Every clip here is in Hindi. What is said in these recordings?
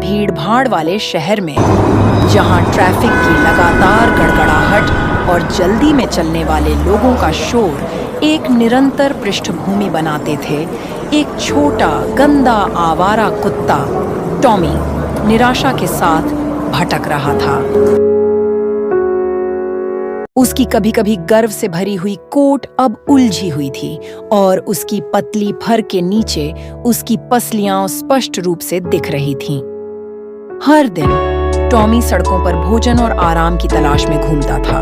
भीड़-भाड़ वाले शहर में, जहां ट्रैफिक की लगातार गड़गड़ाहट और जल्दी में चलने वाले लोगों का शोर एक निरंतर पृष्ठभूमि बनाते थे, एक छोटा गंदा आवारा कुत्ता टॉमी निराशा के साथ भटक रहा था। उसकी कभी-कभी गर्व से भरी हुई कोट अब उलझी हुई थी और उसकी पतली फर के नीचे उसकी पसलियां स्पष्ट रूप से दिख रही थीं। हर दिन टॉमी सड़कों पर भोजन और आराम की तलाश में घूमता था,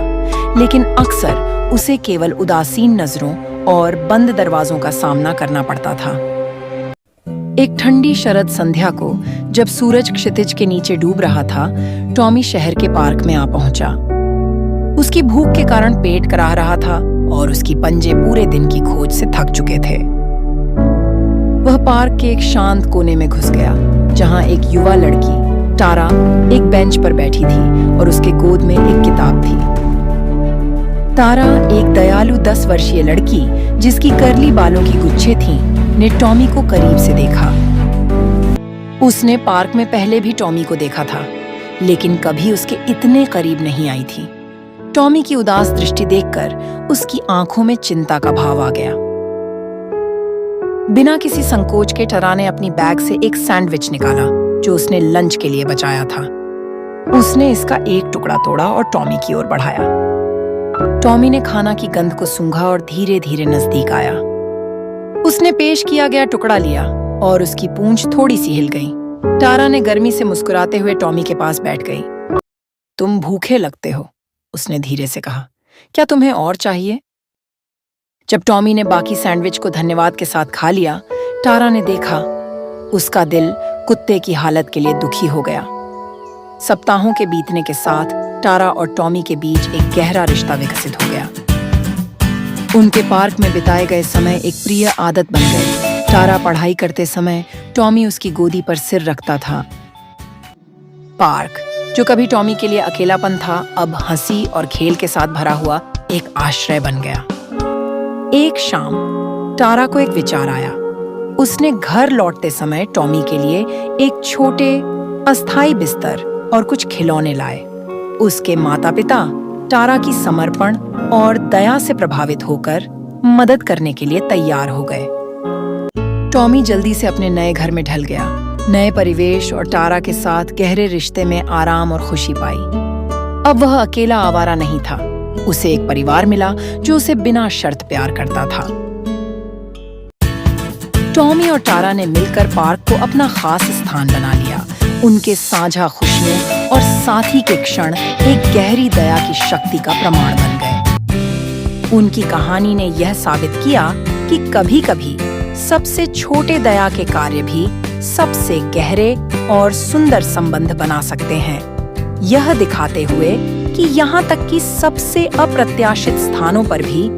लेकिन अक्सर उसे केवल उदासीन नजरों और बंद दरवाजों का सामना करना पड़ता था। एक ठंडी शरद संध्या को, जब सूरज क्षितिज के नीचे डूब रहा था, टॉमी शहर के पार्क में आ पहुंचा। उसकी भूख के कारण पेट कराह रहा था और उसकी पंजे पूरे दिन की खोज से थक चुके थे। वह पार्क के एक शांत कोने में घुस गया, जहां एक युवा लड़की टारा एक बेंच पर बैठी थी और उसके गोद में एक किताब थी। तारा, एक दयालु 10 वर्षीय लड़की जिसकी कर्ली बालों की गुच्छे थीं, ने टॉमी को करीब से देखा। उसने पार्क में पहले भी टॉमी को देखा था, लेकिन कभी उसके इतने करीब नहीं आई थी। टॉमी की उदास दृष्टि देखकर उसकी आंखों में चिंता का भाव आ गया। बिना किसी संकोच के टारा ने अपनी बैग से एक सैंडविच निकाला जो उसने लंच के लिए बचाया था। उसने इसका एक टुकड़ा तोड़ा और टॉमी की ओर बढ़ाया। टॉमी ने खाना की गंध को सूंघा और धीरे धीरे नजदीक आया। उसने पेश किया गया टुकड़ा लिया और उसकी पूंछ थोड़ी सी हिल गई। टारा ने गर्मी से मुस्कुराते हुए टॉमी के पास बैठ गई। तुम भूखे लगते हो, उसने धीरे से कहा। क्या तुम्हें और चाहिए? जब टॉमी ने बाकी सैंडविच को धन्यवाद के साथ खा लिया, टारा ने देखा उसका दिल कुत्ते की हालत के लिए दुखी हो गया। सप्ताहों के बीतने के साथ टारा और टॉमी के बीच एक गहरा रिश्ता विकसित हो गया। उनके पार्क में बिताए गए समय एक प्रिय आदत बन गई। टारा पढ़ाई करते समय टॉमी उसकी गोदी पर सिर रखता था। पार्क, जो कभी टॉमी के लिए अकेलापन था, अब हंसी और खेल के साथ भरा हुआ एक आश्रय बन गया। एक शाम टारा को एक विचार आया। उसने घर लौटते समय टॉमी के लिए एक छोटे अस्थायी बिस्तर और कुछ खिलौने लाए। उसके माता-पिता टारा की समर्पण और दया से प्रभावित होकर मदद करने के लिए तैयार हो गए। टॉमी जल्दी से अपने नए घर में ढल गया। नए परिवेश और टारा के साथ गहरे रिश्ते में आराम और खुशी पाई। अब वह अकेला आवारा नहीं था। उसे एक परिवार मिला जो उसे बिना शर्त प्यार करता था। टॉमी और टारा ने मिलकर पार्क को अपना खास स्थान बना लिया। उनके साझा खुशियों और साथी के क्षण एक गहरी दया की शक्ति का प्रमाण बन गए। उनकी कहानी ने यह साबित किया कि कभी-कभी सबसे छोटे दया के कार्य भी सबसे गहरे और सुंदर संबंध बना सकते हैं, यह दिखाते हुए कि यहाँ तक कि सबसे अप्रत्याशित स्थानों पर भी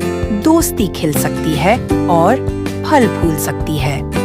दोस्ती खिल सकती है और फल फूल सकती है।